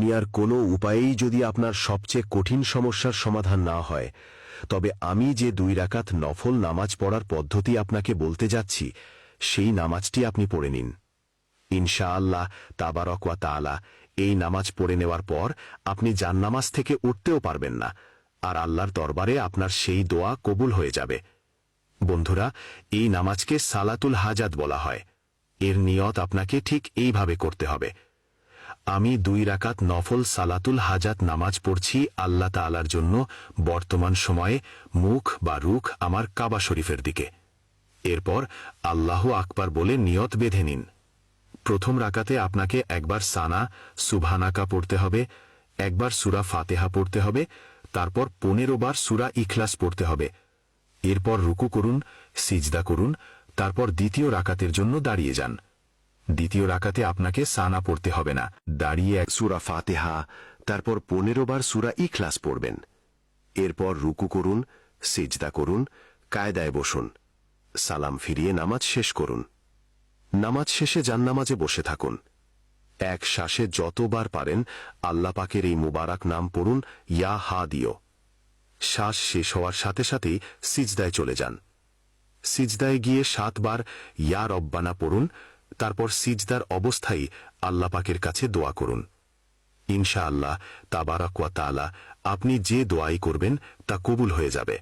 দুনিয়ার কোনো উপায়েই যদি আপনার সবচেয়ে কঠিন সমস্যার সমাধান না হয়, তবে আমি যে 2 রাকাত নফল নামাজ পড়ার পদ্ধতি আপনাকে বলতে যাচ্ছি, সেই নামাজটি আপনি পড়ে নিন। ইনশাআল্লাহ তাবারক ওয়া তাআলা এই নামাজ পড়ে নেওয়ার পর আপনি জান্নামাজ থেকে উঠতেও পারবেন না, আর আল্লাহর দরবারে আপনার সেই দোয়া কবুল হয়ে যাবে। বন্ধুরা, এই নামাজকে সালাতুল হাজাত বলা হয়। এর নিয়ত আপনাকে ঠিক এইভাবে করতে হবে। আমি 2 রাকাত নফল সালাতুল হাজাত নামাজ পড়ছি আল্লাহ তাআলার জন্য বর্তমান সময়ে মুখ বা রুখ আমার কাবা শরীফের দিকে। এরপর আল্লাহু আকবার বলে নিয়ত বেঁধে নিন। প্রথম রাকাতে আপনাকে একবার সানা সুবহানাকা পড়তে হবে, একবার সূরা ফাতিহা পড়তে হবে, তারপর 15 বার সূরা ইখলাস পড়তে হবে। এরপর রুকু করুন, সিজদা করুন, তারপর দ্বিতীয় রাকাতের জন্য দাঁড়িয়ে যান। দ্বিতীয় রাকাতে আপনাকে সানা পড়তে হবে না, দাঁড়িয়ে এক সূরা ফাতিহা, তারপর 15 বার সূরা ইখলাস পড়বেন। এরপর রুকু করুন, সিজদা করুন, কায়দায় বসুন, সালাম ফিরিয়ে নামাজ শেষ করুন। নামাজ শেষে জান্নামাজে বসে থাকুন। এক শ্বাসে যতবার পারেন আল্লাহ পাকের এই মুবারক নাম পড়ুন, ইয়া হাদিও। শ্বাস শেষ হওয়ার সাথে সাথেই সিজদায় চলে যান। সিজদায় গিয়ে 7 বার ইয়া রব্বানা পড়ুন, তারপর সিজদার অবস্থায় আল্লাহ পাকের কাছে দোয়া করুন। ইনশাআল্লাহ তাবারক ওয়া তাআলা আপনি যে দোয়াই করবেন তা কবুল হয়ে যাবে।